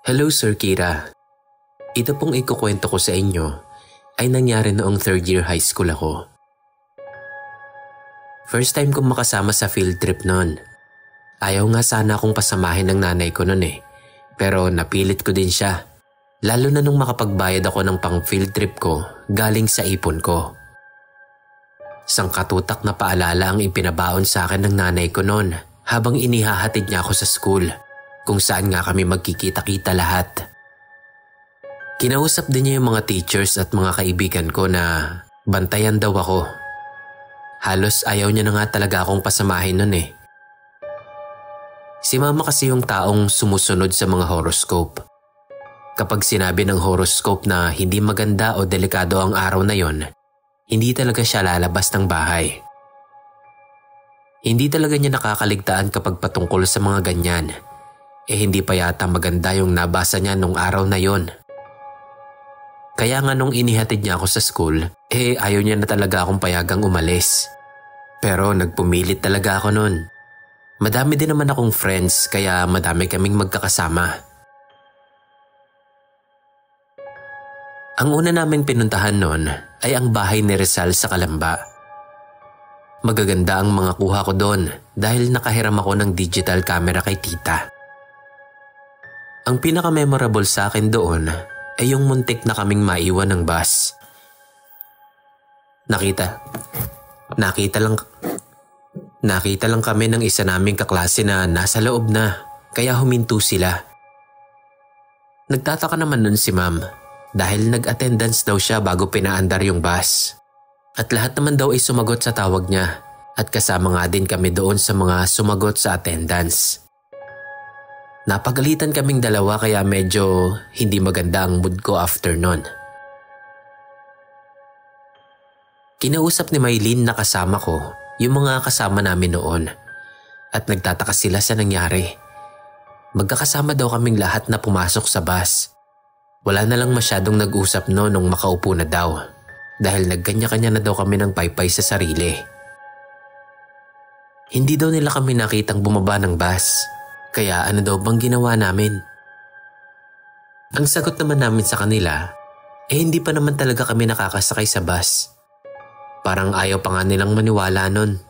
Hello Sir Kira. Ito pong ikukwento ko sa inyo ay nangyari noong third year high school ako. First time kong makasama sa field trip noon. Ayaw nga sana akong pasamahin ng nanay ko noon pero napilit ko din siya. Lalo na nung makapagbayad ako ng pang field trip ko galing sa ipon ko. Sangkatutak na paalala ang ipinabaon sa akin ng nanay ko noon habang inihahatid niya ako sa school kung saan nga kami magkikita-kita lahat. Kinausap din niya yung mga teachers at mga kaibigan ko na bantayan daw ako. Halos ayaw niya na nga talaga akong pasamahin noon Si mama kasi yung taong sumusunod sa mga horoscope. Kapag sinabi ng horoscope na hindi maganda o delikado ang araw na yon, hindi talaga siya lalabas ng bahay. Hindi talaga niya nakakaligtaan kapag patungkol sa mga ganyan. Hindi pa yata maganda yung nabasa niya nung araw na yon. Kaya nga nung inihatid niya ako sa school, ayaw niya na talaga akong payagang umalis. Pero nagpumilit talaga ako nun. Madami din naman akong friends kaya madami kaming magkakasama. Ang una naming pinuntahan nun ay ang bahay ni Rizal sa Calamba. Magaganda ang mga kuha ko doon dahil nakahiram ako ng digital camera kay tita. Ang pinaka-memorable sa akin doon ay yung muntik na kaming maiwan ng bus. Nakita lang kami ng isa naming kaklase na nasa loob na, kaya huminto sila. Nagtataka naman nun si ma'am dahil nag-attendance daw siya bago pinaandar yung bus. At lahat naman daw ay sumagot sa tawag niya at kasama nga din kami doon sa mga sumagot sa attendance. Napagalitan kaming dalawa kaya medyo hindi maganda ang mood ko after nun. Kinausap ni Maylene na kasama ko yung mga kasama namin noon at nagtataka sila sa nangyari. Magkakasama daw kaming lahat na pumasok sa bus. Wala na lang masyadong nag-usap nung makaupo na daw dahil nagkanya-kanya na daw kami ng paypay sa sarili. Hindi daw nila kami nakitang bumaba ng bus. Kaya ano daw bang ginawa namin? Ang sagot naman namin sa kanila, hindi pa naman talaga kami nakakasakay sa bus. Parang ayaw pa nga nilang maniwala nun.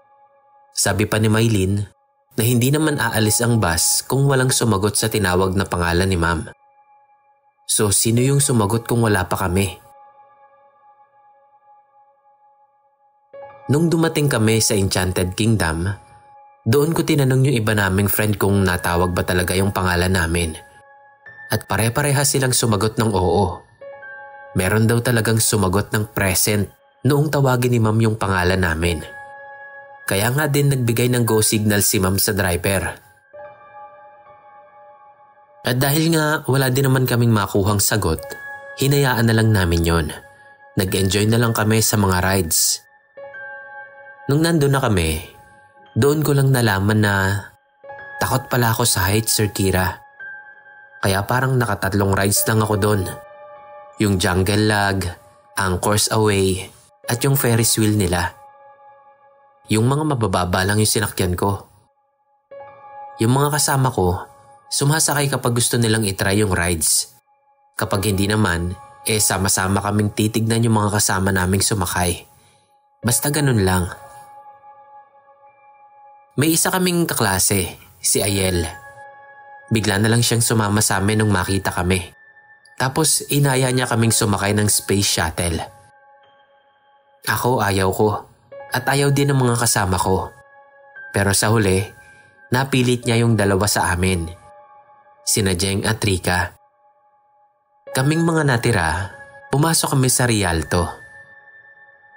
Sabi pa ni Maylene na hindi naman aalis ang bus kung walang sumagot sa tinawag na pangalan ni ma'am. So sino yung sumagot kung wala pa kami? Nung dumating kami sa Enchanted Kingdom, doon ko tinanong yung iba naming friend kung natawag ba talaga yung pangalan namin. At pare-pareha silang sumagot ng oo. Meron daw talagang sumagot ng present noong tawagin ni ma'am yung pangalan namin. Kaya nga din nagbigay ng go signal si ma'am sa driver. At dahil nga wala din naman kaming makuhang sagot, hinayaan na lang namin yon. Nag-enjoy na lang kami sa mga rides. Nung nandun na kami, doon ko lang nalaman na takot pala ako sa heights, Sir Kira. Kaya parang nakatatlong rides lang ako doon. Yung jungle log, anchors away, at yung Ferris wheel nila. Yung mga mabababa lang yung sinakyan ko. Yung mga kasama ko, sumasakay kapag gusto nilang itry yung rides. Kapag hindi naman, sama-sama kaming titignan yung mga kasama naming sumakay. Basta ganun lang. May isa kaming kaklase, si Ayel. Bigla na lang siyang sumama sa amin nung makita kami. Tapos inaya niya kaming sumakay ng space shuttle. Ako ayaw ko at ayaw din ng mga kasama ko. Pero sa huli, napilit niya yung dalawa sa amin. Sina Jeng at Rika. Kaming mga natira, pumasok kami sa Rialto.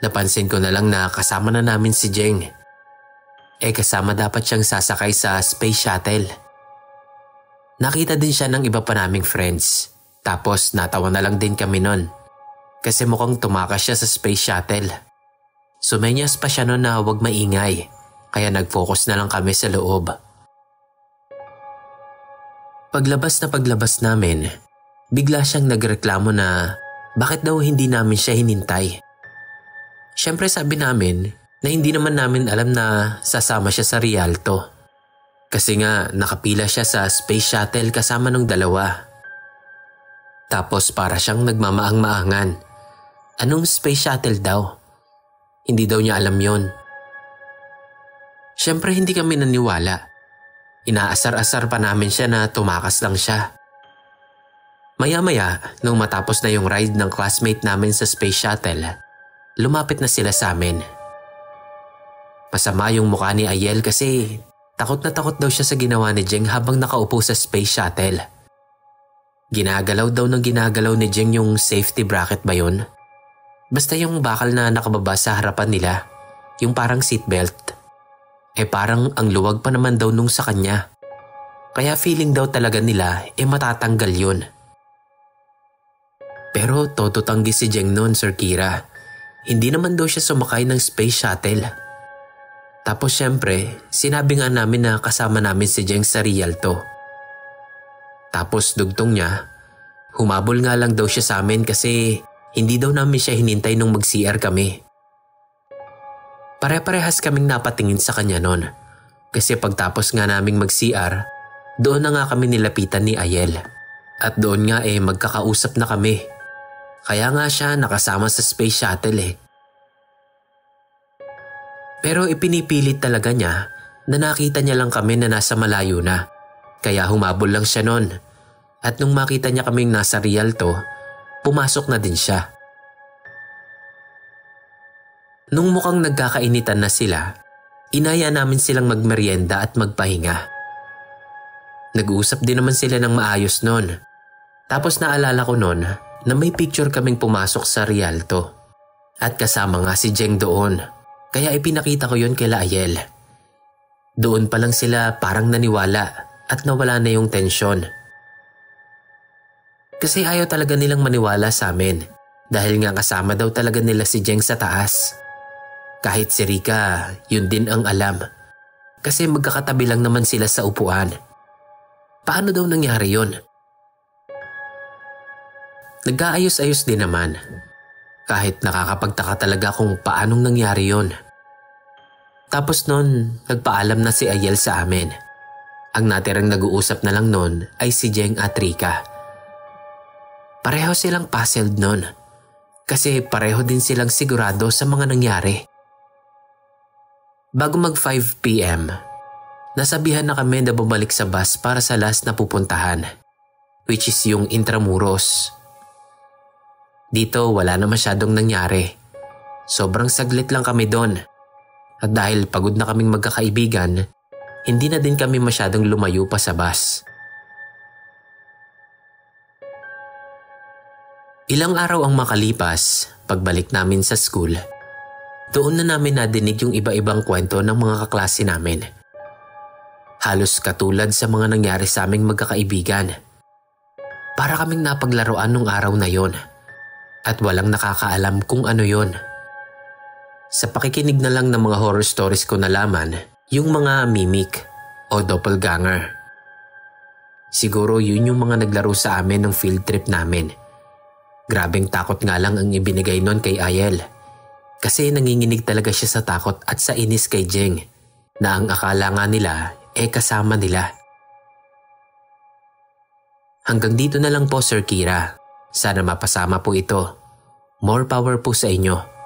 Napansin ko na lang na kasama na namin si Jeng. Kasama dapat siyang sasakay sa space shuttle. Nakita din siya ng iba pa naming friends. Tapos natawa na lang din kami nun. Kasi mukhang tumakas siya sa space shuttle. Sumenyas pa siya nun na huwag maingay. Kaya nag-focus na lang kami sa loob. Paglabas namin, bigla siyang nagreklamo na bakit daw hindi namin siya hinintay. Siyempre sabi namin na hindi naman namin alam na sasama siya sa Rialto. Kasi nga nakapila siya sa space shuttle kasama ng dalawa. Tapos para siyang nagmamaang-maangan. Anong space shuttle daw? Hindi daw niya alam yon. Siyempre hindi kami naniwala. Inaasar-asar pa namin siya na tumakas lang siya. Maya-maya, nung matapos na yung ride ng classmate namin sa space shuttle, lumapit na sila sa amin. Masama yung mukha ni Ayel kasi takot na takot daw siya sa ginawa ni Jeng habang nakaupo sa space shuttle. Ginagalaw daw ng ginagalaw ni Jeng yung safety bracket ba yun? Basta yung bakal na nakababa sa harapan nila, yung parang seatbelt. Parang ang luwag pa naman daw nung sa kanya. Kaya feeling daw talaga nila matatanggal yun. Pero todo tanggi si Jeng noon, Sir Kira. Hindi naman daw siya sumakay ng space shuttle. Tapos syempre, sinabi nga namin na kasama namin si Jeng sa Rialto. Tapos dugtong niya, humabol nga lang daw siya sa amin kasi hindi daw namin siya hinintay nung mag-CR kami. Pare-parehas kaming napatingin sa kanya noon kasi pagtapos nga naming mag-CR, doon na nga kami nilapitan ni Ayel. At doon nga magkakausap na kami. Kaya nga siya nakasama sa space shuttle. Pero ipinipilit talaga niya na nakita niya lang kami na nasa malayo na. Kaya humabol lang siya noon. At nung makita niya kaming nasa Rialto, pumasok na din siya. Nung mukhang nagkakainitan na sila, inaya namin silang magmerienda at magpahinga. Nag-uusap din naman sila ng maayos noon. Tapos naalala ko noon na may picture kaming pumasok sa Rialto. At kasama nga si Jeng doon. Kaya ipinakita ko yon kay Ayel. Doon pa lang sila parang naniwala at nawala na yung tensyon. Kasi ayaw talaga nilang maniwala sa amin dahil nga kasama daw talaga nila si Jeng sa taas. Kahit si Rika, yun din ang alam. Kasi magkakatabi lang naman sila sa upuan. Paano daw nangyari yun? Nag-aayos-ayos din naman. Kahit nakakapagtaka talaga kung paanong nangyari yun. Tapos nun, nagpaalam na si Ayel sa amin. Ang natirang nag-uusap na lang nun ay si Jeng at Rika. Pareho silang puzzled nun. Kasi pareho din silang sigurado sa mga nangyari. Bago mag 5 p.m., nasabihan na kami na bumalik sa bus para sa last na pupuntahan, which is yung Intramuros. Dito wala na masyadong nangyari. Sobrang saglit lang kami doon. At dahil pagod na kaming magkakaibigan, hindi na din kami masyadong lumayo pa sa bus. Ilang araw ang makalipas, pagbalik namin sa school, doon na namin nadinig yung iba-ibang kwento ng mga kaklase namin. Halos katulad sa mga nangyari sa aming magkakaibigan. Para kaming napaglaruan nung araw na yon. At walang nakakaalam kung ano yon. Sa pakikinig na lang ng mga horror stories ko nalaman, yung mga mimic o doppelganger. Siguro yun yung mga naglaro sa amin ng field trip namin. Grabeng takot nga lang ang ibinigay nun kay Ayel. Kasi nanginginig talaga siya sa takot at sa inis kay Jeng na ang akala nga nila kasama nila. Hanggang dito na lang po, Sir Kira. Sana mapasama po ito. More power po sa inyo.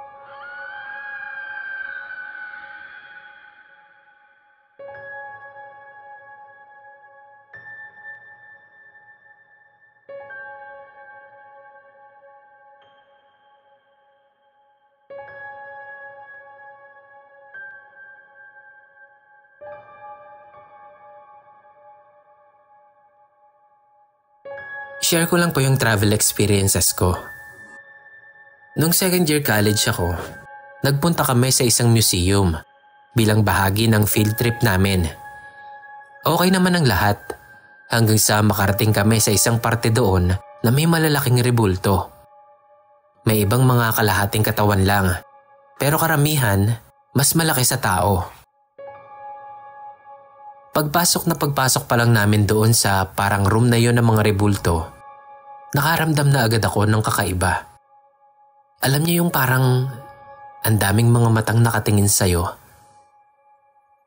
Share ko lang po yung travel experiences ko. Nung second year college ako, nagpunta kami sa isang museum bilang bahagi ng field trip namin. Okay naman ang lahat hanggang sa makarating kami sa isang parte doon na may malalaking rebulto. May ibang mga kalahating katawan lang pero karamihan mas malaki sa tao. Pagpasok pa lang namin doon sa parang room na yon ng mga rebulto, nakaramdam na agad ako ng kakaiba. Alam niyo yung parang ang daming mga matang nakatingin sa'yo.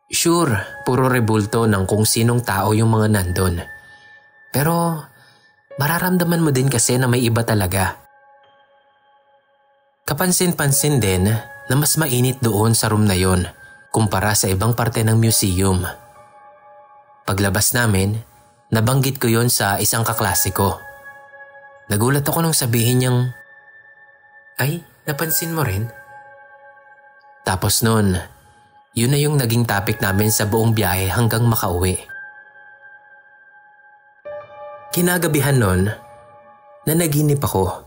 Sure, puro rebulto ng kung sinong tao yung mga nandun. Pero mararamdaman mo din kasi na may iba talaga. Kapansin-pansin din na mas mainit doon sa room na yon kumpara sa ibang parte ng museum. Paglabas namin, nabanggit ko yon sa isang kaklase ko. Nagulat ako nung sabihin niyang, "Ay, napansin mo rin?" Tapos nun, yun na yung naging topic namin sa buong biyahe hanggang makauwi. Kinagabihan nun, nanaginip ako.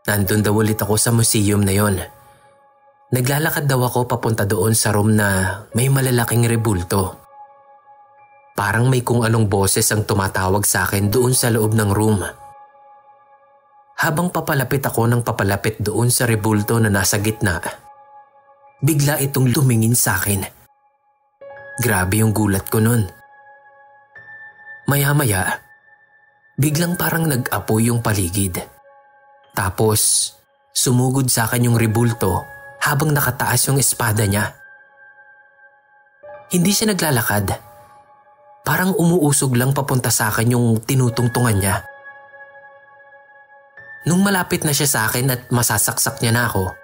Nandun daw ulit ako sa museum na yon. Naglalakad daw ako papunta doon sa room na may malalaking rebulto. Parang may kung anong boses ang tumatawag sa akin doon sa loob ng room. Habang papalapit ako ng papalapit doon sa rebulto na nasa gitna, bigla itong tumingin sa akin. Grabe yung gulat ko nun. Maya-maya, biglang parang nag-apoy yung paligid. Tapos, sumugod sa akin yung rebulto habang nakataas yung espada niya. Hindi siya naglalakad. Parang umuusog lang papunta sa akin yung tinutungtungan niya. Nung malapit na siya sa akin at masasaksak niya na ako,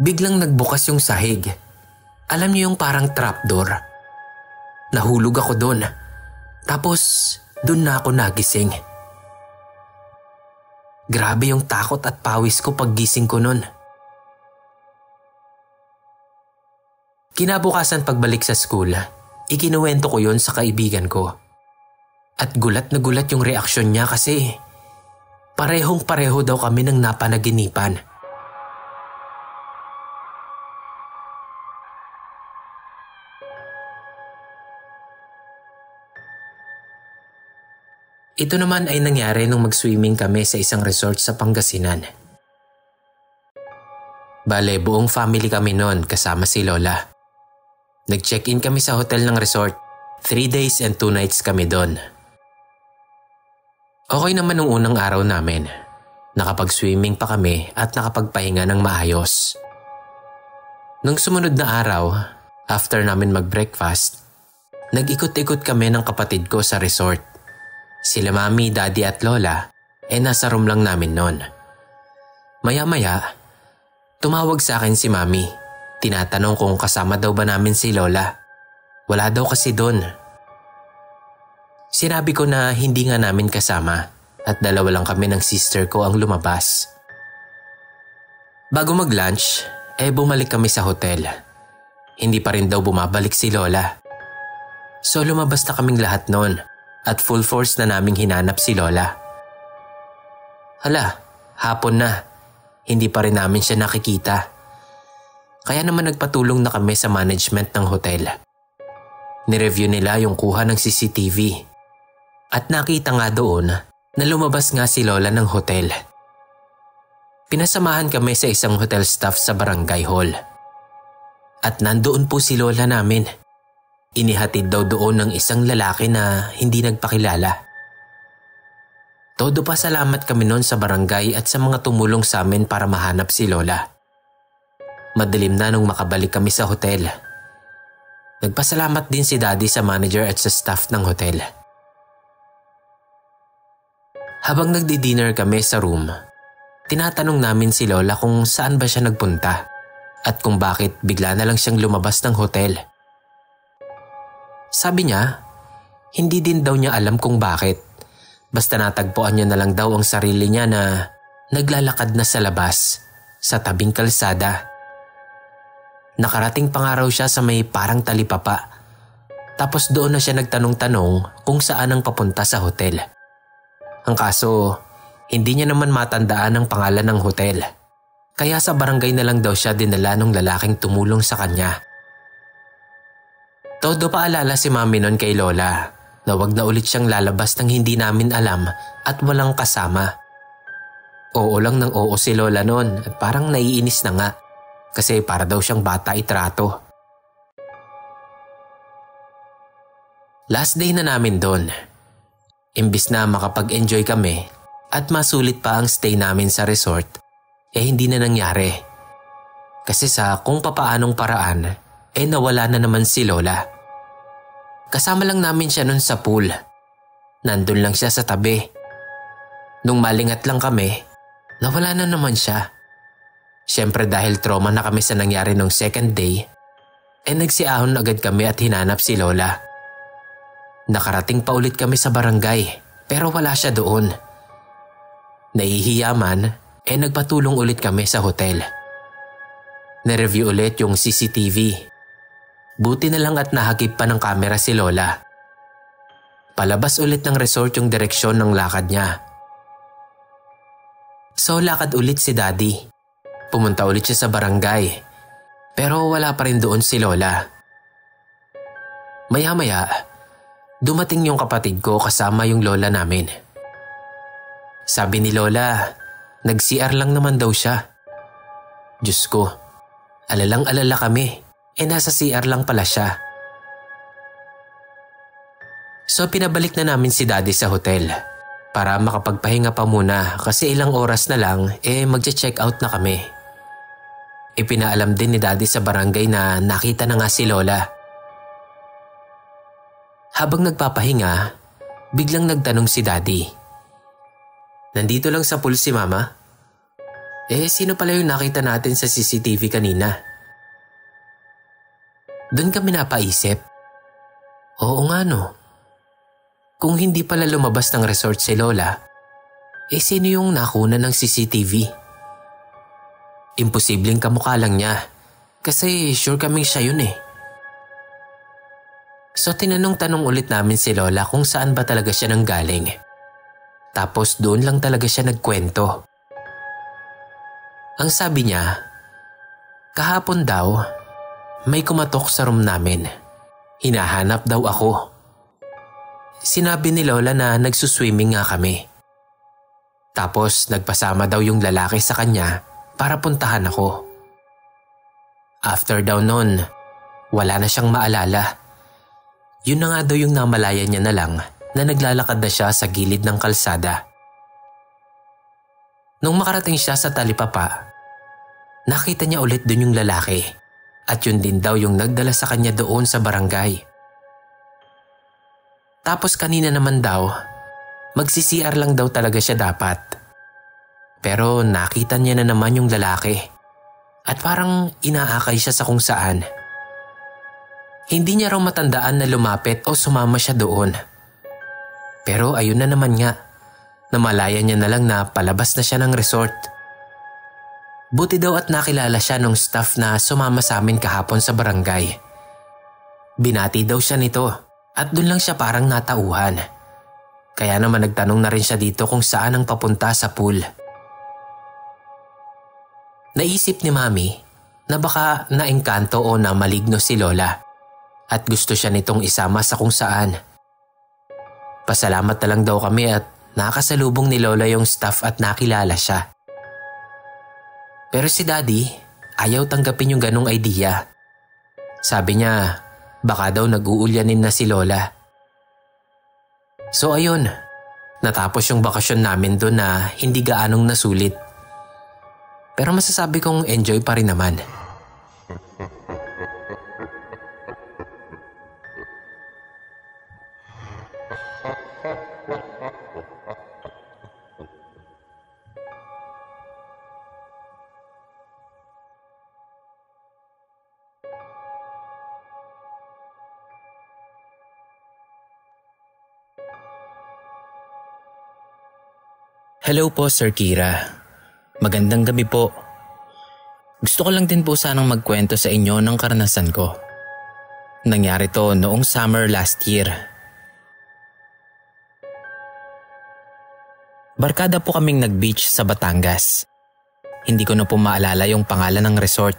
biglang nagbukas yung sahig. Alam niyo yung parang trapdoor. Nahulog ako doon. Tapos, doon na ako nagising. Grabe yung takot at pawis ko paggising ko nun. Kinabukasan pagbalik sa school, ikinuwento ko yon sa kaibigan ko. At gulat na gulat yung reaksyon niya kasi parehong-pareho daw kami ng napanaginipan. Ito naman ay nangyari nung mag-swimming kami sa isang resort sa Pangasinan. Bale, buong family kami noon kasama si Lola. Nag-check-in kami sa hotel ng resort. 3 days and 2 nights kami doon. Okay naman nung unang araw namin. Nakapag-swimming pa kami at nakapagpahinga ng maayos. Nung sumunod na araw, after namin mag-breakfast, nag-ikot-ikot kami ng kapatid ko sa resort. Sila mami, daddy at lola nasa room lang namin noon. Maya-maya, tumawag sa akin si mami. Tinatanong kung kasama daw ba namin si lola. Wala daw kasi doon. Sinabi ko na hindi nga namin kasama at dalawa lang kami ng sister ko ang lumabas. Bago mag-lunch, bumalik kami sa hotel. Hindi pa rin daw bumabalik si lola. So lumabas na kaming lahat noon. At full force na naming hinanap si Lola. Hala, hapon na. Hindi pa rin namin siya nakikita. Kaya naman nagpatulong na kami sa management ng hotel. Nireview nila yung kuha ng CCTV. At nakita nga doon na lumabas nga si Lola ng hotel. Pinasamahan kami sa isang hotel staff sa barangay hall. At nandoon po si Lola namin. Inihatid daw doon ng isang lalaki na hindi nagpakilala. Todo pa salamat kami noon sa barangay at sa mga tumulong sa amin para mahanap si Lola. Madilim na nung makabalik kami sa hotel. Nagpasalamat din si Daddy sa manager at sa staff ng hotel. Habang nagdi-dinner kami sa room, tinatanong namin si Lola kung saan ba siya nagpunta at kung bakit bigla na lang siyang lumabas ng hotel. Sabi niya, hindi din daw niya alam kung bakit. Basta natagpuan niya na lang daw ang sarili niya na naglalakad na sa labas, sa tabing kalsada. Nakarating pa nga raw siya sa may parang talipapa. Tapos doon na siya nagtanong-tanong kung saan ang papunta sa hotel. Ang kaso, hindi niya naman matandaan ang pangalan ng hotel. Kaya sa barangay na lang daw siya dinala ng lalaking tumulong sa kanya. Todo paalala si mami nun kay Lola na wag na ulit siyang lalabas nang hindi namin alam at walang kasama. Oo lang ng oo si Lola nun at parang naiinis na nga kasi para daw siyang bata itrato. Last day na namin doon. Imbis na makapag-enjoy kami at masulit pa ang stay namin sa resort, hindi na nangyari. Kasi sa kung papaanong paraan, nawala na naman si Lola. Kasama lang namin siya nun sa pool. Nandun lang siya sa tabi. Nung malingat lang kami, nawala na naman siya. Siyempre dahil trauma na kami sa nangyari nung second day, nagsiahon agad kami at hinanap si Lola. Nakarating pa ulit kami sa barangay pero wala siya doon. Nahihiya man, nagpatulong ulit kami sa hotel. Na-review ulit yung CCTV. Buti na lang at nahagip pa ng kamera si Lola. Palabas ulit ng resort yung direksyon ng lakad niya. So lakad ulit si Daddy. Pumunta ulit siya sa barangay. Pero wala pa rin doon si Lola. Maya-maya, dumating yung kapatid ko kasama yung lola namin. Sabi ni Lola, nag-CR lang naman daw siya. Diyos ko, alalang-alala kami. Nasa CR lang pala siya. So pinabalik na namin si Daddy sa hotel para makapagpahinga pa muna kasi ilang oras na lang magche-check out na kami. Ipinaalam din ni Daddy sa barangay na nakita na nga si Lola. Habang nagpapahinga, biglang nagtanong si Daddy. Nandito lang sa pool si Mama? Sino pala yung nakita natin sa CCTV kanina? Doon kami napaisip. Oo nga no. Kung hindi pala lumabas ng resort si Lola, sino yung nakuna ng CCTV? Imposibleng kamukha lang niya kasi sure kaming siya yun So tinanong-tanong ulit namin si Lola kung saan ba talaga siya nanggaling. Tapos doon lang talaga siya nagkwento. Ang sabi niya, kahapon daw, may kumatok sa room namin. Hinahanap daw ako. Sinabi ni Lola na nagsuswimming nga kami. Tapos nagpasama daw yung lalaki sa kanya para puntahan ako. After daw nun, wala na siyang maalala. Yun na nga daw yung namalaya niya na lang na naglalakad na siya sa gilid ng kalsada. Nung makarating siya sa talipapa, nakita niya ulit dun yung lalaki at yun din daw yung nagdala sa kanya doon sa barangay. Tapos kanina naman daw, magsi-CR lang daw talaga siya dapat. Pero nakita niya na naman yung lalaki at parang inaakay siya sa kung saan. Hindi niya raw matandaan na lumapit o sumama siya doon. Pero ayun na naman nga, namalaya niya na lang na palabas na siya ng resort. Buti daw at nakilala siya nung staff na sumama sa amin kahapon sa barangay. Binati daw siya nito at doon lang siya parang natauhan. Kaya naman nagtanong na rin siya dito kung saan ang papunta sa pool. Naisip ni Mami na baka naengkanto o na maligno si Lola at gusto siya nitong isama sa kung saan. Pasalamat na lang daw kami at nakasalubong ni Lola yung staff at nakilala siya. Pero si Daddy ayaw tanggapin yung ganong idea. Sabi niya baka daw nag-uulyanin na si Lola. So ayun, natapos yung bakasyon namin doon na hindi gaanong nasulit. Pero masasabi kong enjoy pa rin naman. Hello po, Sir Kira. Magandang gabi po. Gusto ko lang din po sanang magkwento sa inyo ng karanasan ko. Nangyari to noong summer last year. Barkada po kaming nag-beach sa Batangas. Hindi ko na po maalala yung pangalan ng resort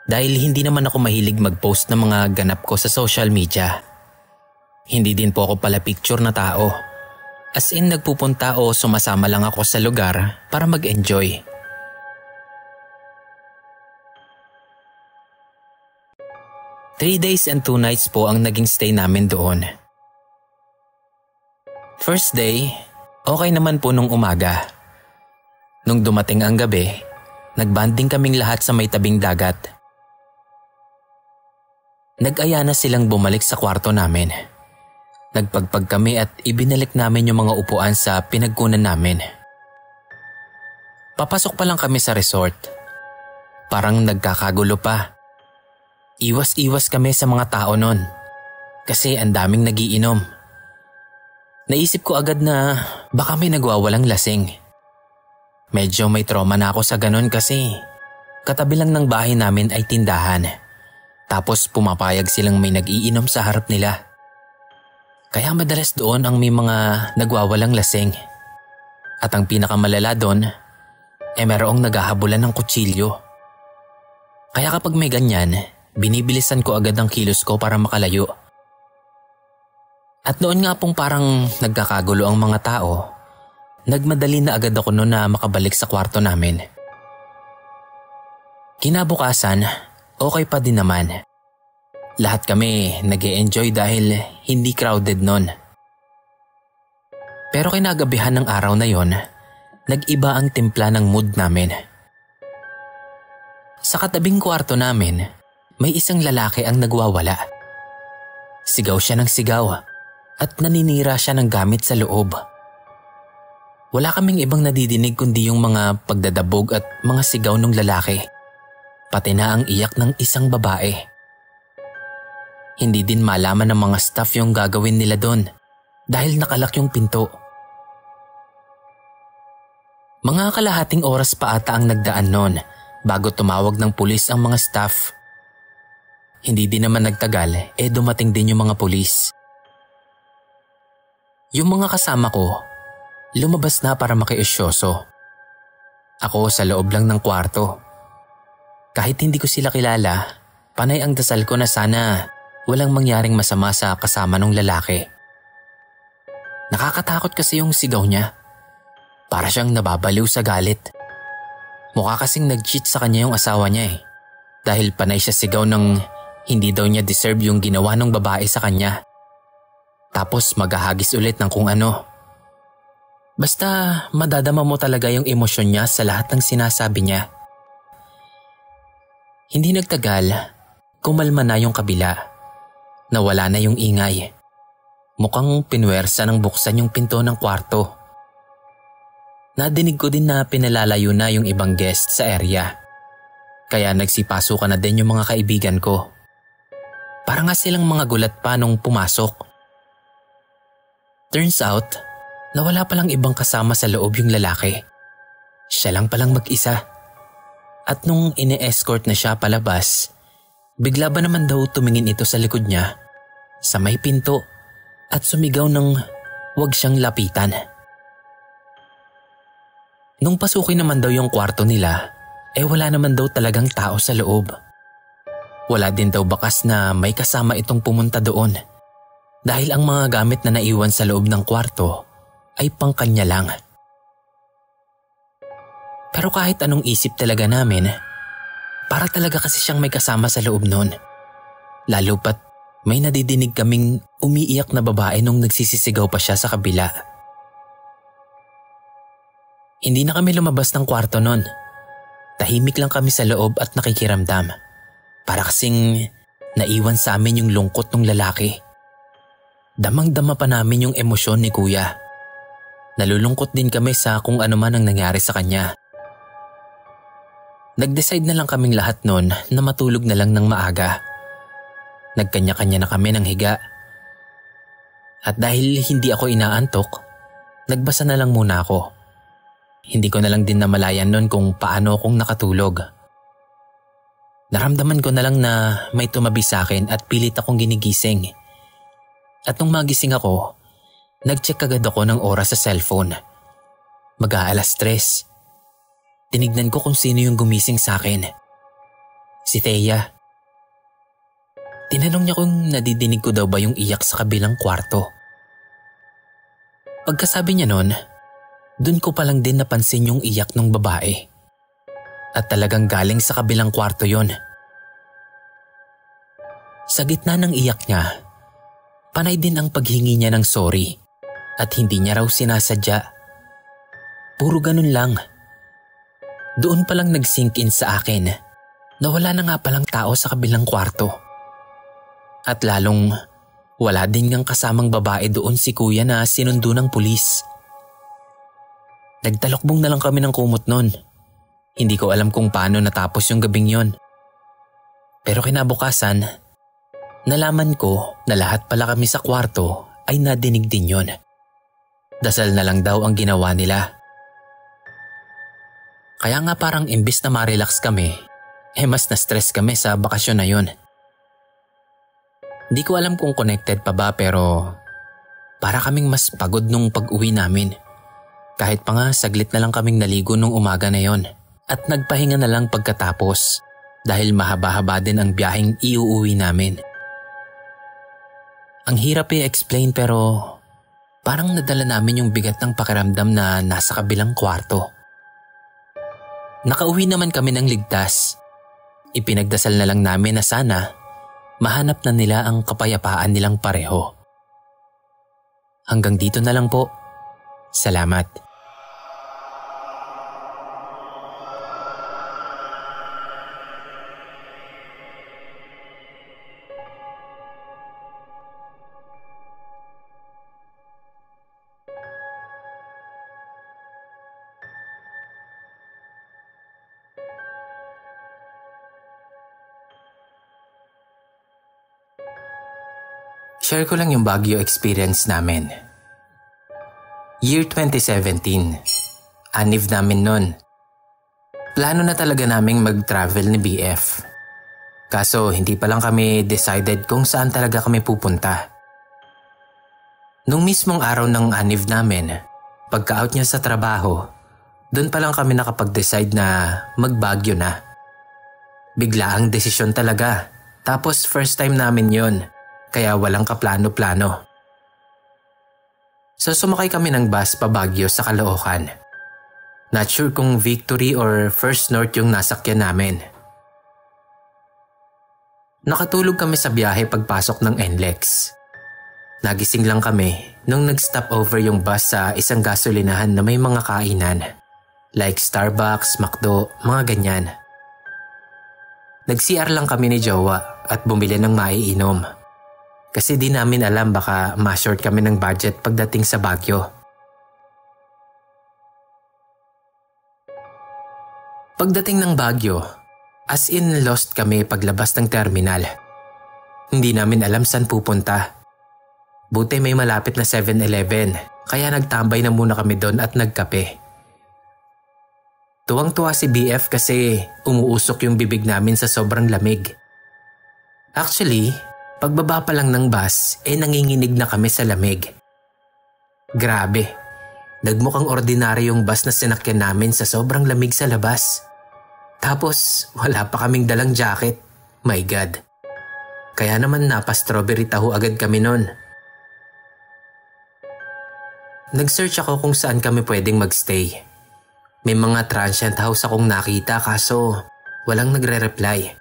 dahil hindi naman ako mahilig mag-post ng mga ganap ko sa social media. Hindi din po ako pala picture na tao. As in nagpupunta o sumasama lang ako sa lugar para mag-enjoy. Three days and 2 nights po ang naging stay namin doon. First day, okay naman po nung umaga. Nung dumating ang gabi, nagbanding kaming lahat sa may tabing dagat. Nag-aya na silang bumalik sa kwarto namin. Nagpagpag kami at ibinalik namin yung mga upuan sa pinagkunan namin. Papasok pa lang kami sa resort. Parang nagkakagulo pa. Iwas-iwas kami sa mga tao nun kasi ang daming nagiinom. Naisip ko agad na baka may nagwawalang lasing. Medyo may trauma na ako sa ganun kasi katabi lang ng bahay namin ay tindahan. Tapos pumapayag silang may nag-iinom sa harap nila. Kaya madalas doon ang may mga nagwawalang lasing. At ang pinakamalala doon, mayroong naghahabulan ng kutsilyo. Kaya kapag may ganyan, binibilisan ko agad ang kilos ko para makalayo. At noon nga pong parang nagkakagulo ang mga tao, nagmadali na agad ako noon na makabalik sa kwarto namin. Kinabukasan, okay pa din naman. Lahat kami nag-e-enjoy dahil hindi crowded noon. Pero kinagabihan ng araw na yon, nag-iba ang timpla ng mood namin. Sa katabing kwarto namin, may isang lalaki ang nagwawala. Sigaw siya ng sigaw at naninira siya ng gamit sa loob. Wala kaming ibang nadidinig kundi yung mga pagdadabog at mga sigaw ng lalaki, pati na ang iyak ng isang babae. Hindi din malaman ng mga staff yung gagawin nila doon dahil nakalak yung pinto. Mga kalahating oras pa ata ang nagdaan noon bago tumawag ng pulis ang mga staff. Hindi din naman nagtagal dumating din yung mga pulis. Yung mga kasama ko, lumabas na para makiusyoso. Ako sa loob lang ng kwarto. Kahit hindi ko sila kilala, panay ang dasal ko na sana walang mangyaring masama sa kasama ng lalaki. Nakakatakot kasi yung sigaw niya. Para siyang nababaliw sa galit. Mukha kasing nag-cheat sa kanya yung asawa niya dahil panay siya sigaw ng hindi daw niya deserve yung ginawa ng babae sa kanya. Tapos maghahagis ulit ng kung ano. Basta madadama mo talaga yung emosyon niya sa lahat ng sinasabi niya. Hindi nagtagal, kumalma na yung kabila. Nawala na yung ingay. Mukhang pinwersa ng buksan yung pinto ng kwarto. Nadinig ko din na pinalalayo na yung ibang guest sa area. Kaya nagsipasukan na din yung mga kaibigan ko. Para nga silang mga gulat pa nung pumasok. Turns out, nawala palang ibang kasama sa loob yung lalaki. Siya lang palang mag-isa. At nung ine-escort na siya palabas, bigla ba naman daw tumingin ito sa likod niya, sa may pinto, at sumigaw ng huwag siyang lapitan. Nung pasukin naman daw yung kwarto nila, wala naman daw talagang tao sa loob. Wala din daw bakas na may kasama itong pumunta doon dahil ang mga gamit na naiwan sa loob ng kwarto ay pangkanya lang. Pero kahit anong isip talaga namin, para talaga kasi siyang may kasama sa loob noon. Lalo pat may nadidinig kaming umiiyak na babae nung nagsisisigaw pa siya sa kabila. Hindi na kami lumabas ng kwarto nun. Tahimik lang kami sa loob at nakikiramdam. Para kasing naiwan sa amin yung lungkot ng lalaki. Damang-dama pa namin yung emosyon ni kuya. Nalulungkot din kami sa kung ano man ang nangyari sa kanya. Nag-decide na lang kaming lahat nun na matulog na lang ng maaga. Nagkanya-kanya na kami ng higa. At dahil hindi ako inaantok, nagbasa na lang muna ako. Hindi ko na lang din namalayan nun kung paano akong nakatulog. Naramdaman ko na lang na may tumabi sa akin at pilit akong ginigising. At nung magising ako, nag-check agad ako ng oras sa cellphone. Mag-aalas 3. Tinignan ko kung sino yung gumising sa akin. Si Thea. Tinanong niya kung nadidinig ko daw ba yung iyak sa kabilang kwarto. Pagkasabi niya nun, dun ko palang din napansin yung iyak ng babae. At talagang galing sa kabilang kwarto yon. Sa gitna ng iyak niya, panay din ang paghingi niya ng sorry at hindi niya raw sinasadya. Puro ganun lang. Doon palang nag-sink in sa akin na wala na nga palang tao sa kabilang kwarto. At lalong wala din ngang kasamang babae doon si kuya na sinundo ng pulis. Nagtalokbong na lang kami ng kumot nun. Hindi ko alam kung paano natapos yung gabing yon. Pero kinabukasan, nalaman ko na lahat pala kami sa kwarto ay nadinig din yon. Dasal na lang daw ang ginawa nila. Kaya nga parang imbis na ma-relax kami, mas na-stress kami sa bakasyon na yon. Di ko alam kung connected pa ba pero para kaming mas pagod nung pag-uwi namin. Kahit pa nga saglit na lang kaming naligo nung umaga na yon at nagpahinga na lang pagkatapos dahil mahaba-haba din ang biyaheng iuuwi namin. Ang hirap i-explain pero parang nadala namin yung bigat ng pakiramdam na nasa kabilang kwarto. Nakauwi naman kami ng ligtas. Ipinagdasal na lang namin na sana mahanap na nila ang kapayapaan nilang pareho. Hanggang dito na lang po. Salamat. Share ko lang yung Baguio experience namin. Year 2017. Anniv namin nun. Plano na talaga naming mag-travel ni BF. Kaso hindi pa lang kami decided kung saan talaga kami pupunta. Nung mismong araw ng anniv namin, pagka-out niya sa trabaho, doon pa lang kami nakapag-decide na mag-Baguio na. Bigla ang desisyon talaga. Tapos first time namin yon. Kaya walang kaplano-plano. So sumakay kami ng bus pa Baguio sa Caloocan. Not sure kung Victory or First North yung nasakyan namin. Nakatulog kami sa biyahe pagpasok ng NLEX. Nagising lang kami nung nag-stop over yung bus sa isang gasolinahan na may mga kainan. Like Starbucks, McDo, mga ganyan. Nag-CR lang kami ni Jowa at bumili ng maiinom. Kasi di namin alam baka ma-short kami ng budget pagdating sa Baguio. Pagdating ng Baguio, as in lost kami paglabas ng terminal. Hindi namin alam saan pupunta. Buti may malapit na 7-Eleven, kaya nagtambay na muna kami doon at nagkape. Tuwang-tuwa si BF kasi umuusok yung bibig namin sa sobrang lamig. Actually, pagbaba pa lang ng bus, nanginginig na kami sa lamig. Grabe, nagmukhang ordinaryong bus na sinakyan namin sa sobrang lamig sa labas. Tapos wala pa kaming dalang jacket. My God. Kaya naman napa-strawberry taho agad kami nun. Nag-search ako kung saan kami pwedeng magstay. May mga transient house akong nakita kaso walang nagre-reply.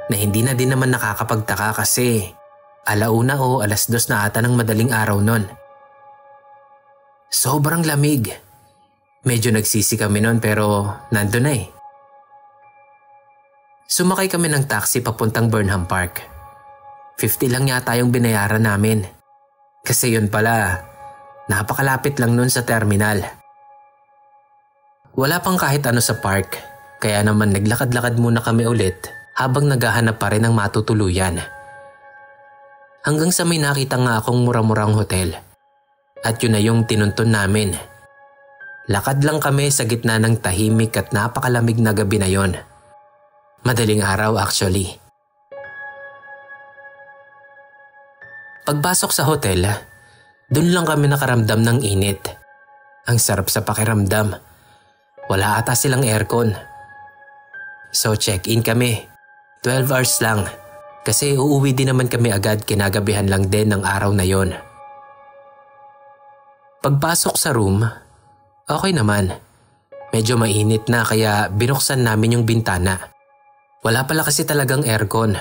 Na hindi na din naman nakakapagtaka kasi 1:00 o 2:00 na ata ng madaling araw nun. Sobrang lamig. Medyo nagsisi kami nun pero nandun na eh. Sumakay kami ng taxi papuntang Burnham Park. 50 lang yata yung binayaran namin. Kasi yun pala, napakalapit lang nun sa terminal. Wala pang kahit ano sa park, kaya naman naglakad-lakad muna kami ulit habang naghahanap pa rin ng matutuluyan. Hanggang sa may nakita nga akong mura-murang hotel. At yun na yung tinuntun namin. Lakad lang kami sa gitna ng tahimik at napakalamig na gabi na yon. Madaling araw actually. Pagpasok sa hotel, dun lang kami nakaramdam ng init. Ang sarap sa pakiramdam. Wala ata silang aircon. So check-in kami. 12 hours lang kasi uuwi din naman kami agad kinagabihan lang din ng araw na yon. Pagpasok sa room, okay naman. Medyo mainit na kaya binuksan namin yung bintana. Wala pala kasi talagang aircon.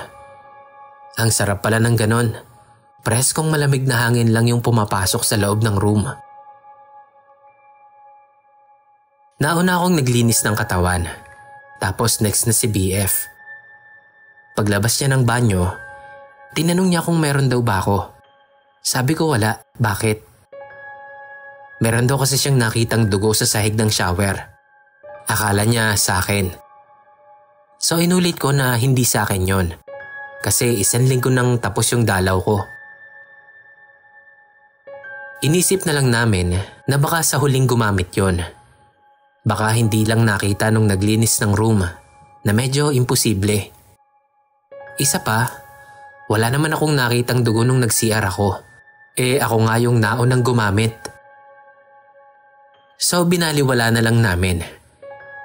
Ang sarap pala ng ganon. Preskong malamig na hangin lang yung pumapasok sa loob ng room. Nauna akong naglinis ng katawan. Tapos next na si BF. Paglabas niya ng banyo, tinanong niya kung meron daw ba ako. Sabi ko wala, bakit? Meron daw kasi siyang nakitang dugo sa sahig ng shower. Akala niya sa akin. So inulit ko na hindi sa akin yon. Kasi 1 linggo nang tapos yung dalaw ko. Inisip na lang namin na baka sa huling gumamit yon. Baka hindi lang nakita nung naglinis ng room na medyo imposible. Isa pa, wala naman akong nakitang dugo nung nag-CR ako. Ako nga yung naunang gumamit. So binaliwala na lang namin.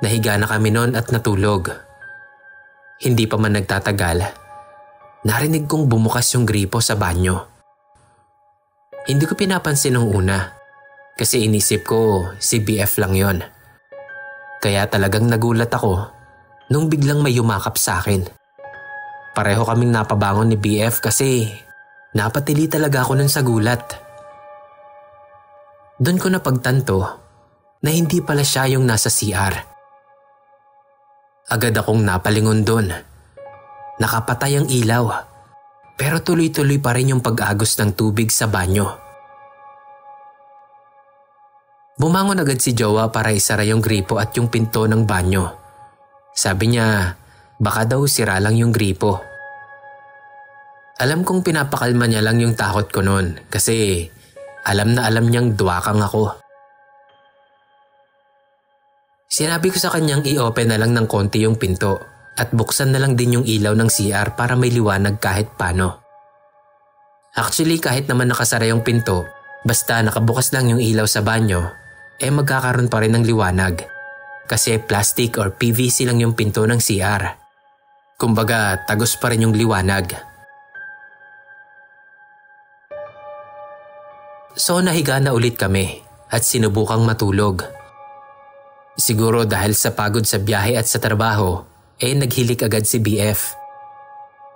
Nahiga na kami noon at natulog. Hindi pa man nagtatagal, narinig kong bumukas yung gripo sa banyo. Hindi ko pinapansin nung una kasi inisip ko si BF lang yon. Kaya talagang nagulat ako nung biglang may yumakap sa akin. Pareho kaming napabangon ni BF kasi napatili talaga ako nun sa gulat. Doon ko napagtanto na hindi pala siya yung nasa CR. Agad akong napalingon doon. Nakapatay ang ilaw, pero tuloy-tuloy pa rin yung pag-agos ng tubig sa banyo. Bumangon agad si Jowa para isara yung gripo at yung pinto ng banyo. Sabi niya, baka daw sira lang yung gripo. Alam kong pinapakalma niya lang yung takot ko noon kasi alam na alam niyang duwakang ako. Sinabi ko sa kanyang i-open na lang ng konti yung pinto at buksan na lang din yung ilaw ng CR para may liwanag kahit paano. Actually kahit naman nakasara yung pinto, basta nakabukas lang yung ilaw sa banyo, magkakaroon pa rin ng liwanag. Kasi plastic or PVC lang yung pinto ng CR. Kumbaga tagos pa rin yung liwanag. So nahiga na ulit kami at sinubukang matulog. Siguro dahil sa pagod sa biyahe at sa trabaho, naghilik agad si BF.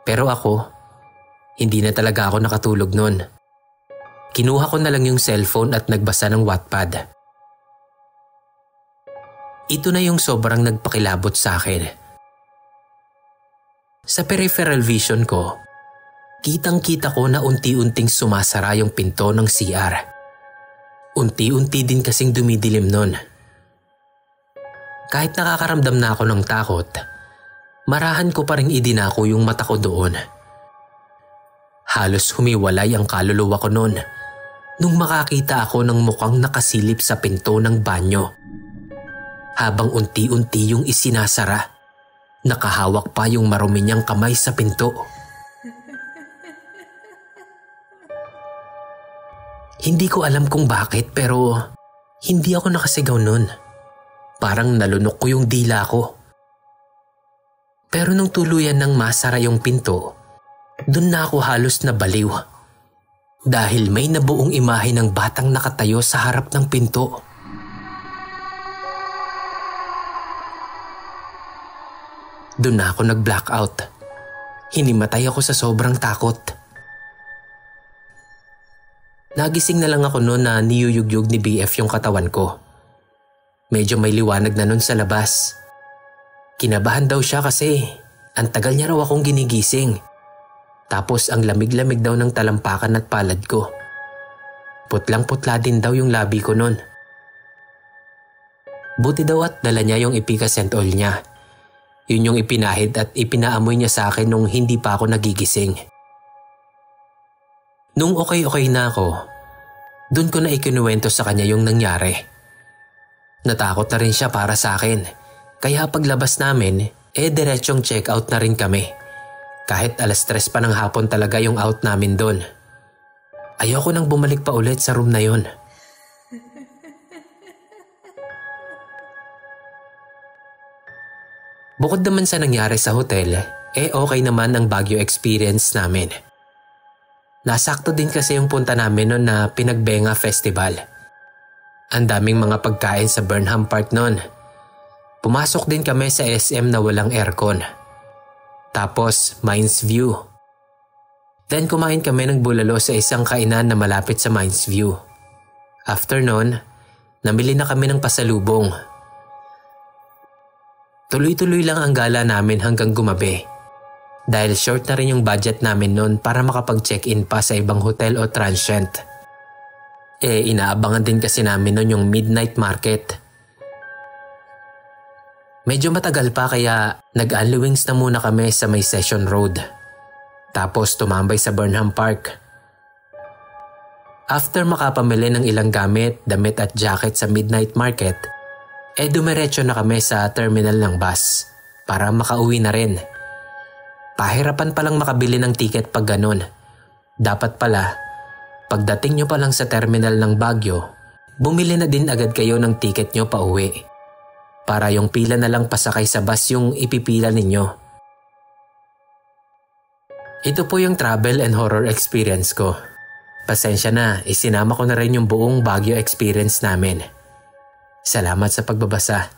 Pero ako, hindi na talaga ako nakatulog nun. Kinuha ko na lang yung cellphone at nagbasa ng Wattpad. Ito na yung sobrang nagpakilabot sa akin. Sa peripheral vision ko, kitang-kita ko na unti-unting sumasara yung pinto ng CR. Unti-unti din kasing dumidilim nun. Kahit nakakaramdam na ako ng takot, marahan ko pa rin idinako yung mata ko doon. Halos humiwalay ang kaluluwa ko noon nung makakita ako ng mukhang nakasilip sa pinto ng banyo. Habang unti-unti yung isinasara, nakahawak pa yung marumi niyang kamay sa pinto. Hindi ko alam kung bakit pero hindi ako nakasigaw noon. Parang nalunok ko yung dila ko. Pero nung tuluyan nang masara yung pinto, dun na ako halos nabaliw. Dahil may nabuong imahe ng batang nakatayo sa harap ng pinto. Dun na ako nag-blackout. Hinimatay ako sa sobrang takot. Nagising na lang ako noon na niyuyugyug ni BF yung katawan ko. Medyo may liwanag na nun sa labas. Kinabahan daw siya kasi ang tagal niya raw akong ginigising. Tapos ang lamig-lamig daw ng talampakan at palad ko. Putlang-putla din daw yung labi ko nun. Buti daw at dala niya yung Epicacent oil niya. Yun yung ipinahid at ipinaamoy niya sa akin nung hindi pa ako nagigising. Nung okay-okay na ako, dun ko na ikinuwento sa kanya yung nangyari. Natakot na rin siya para sa akin. Kaya paglabas namin, diretsong check out na rin kami. Kahit 3:00 pa ng hapon talaga yung out namin doon. Ayoko nang bumalik pa ulit sa room na yon. Bukod naman sa nangyari sa hotel, okay naman ang Baguio experience namin. Nasakto din kasi yung punta namin noon na Pinagbenga Festival. Ang daming mga pagkain sa Burnham Park noon. Pumasok din kami sa SM na walang aircon. Tapos Mines View. Then kumain kami ng bulalo sa isang kainan na malapit sa Mines View. After noon, namili na kami ng pasalubong. Tuloy-tuloy lang ang gala namin hanggang gumabi. Dahil short na rin yung budget namin noon para makapag-check-in pa sa ibang hotel o transient. Inaabangan din kasi namin noon yung midnight market. Medyo matagal pa kaya nag-unlewings na muna kami sa may Session Road. Tapos tumambay sa Burnham Park. After makapamili ng ilang gamit, damit at jacket sa midnight market, dumiretso na kami sa terminal ng bus para makauwi na rin. Pahirapan palang makabili ng tiket pag ganun. Dapat pala, pagdating nyo pa lang sa terminal ng Baguio, bumili na din agad kayo ng tiket nyo pa uwi. Para yung pila na lang pasakay sa bus yung ipipila ninyo. Ito po yung travel and horror experience ko. Pasensya na, isinama ko na rin yung buong Baguio experience namin. Salamat sa pagbabasa.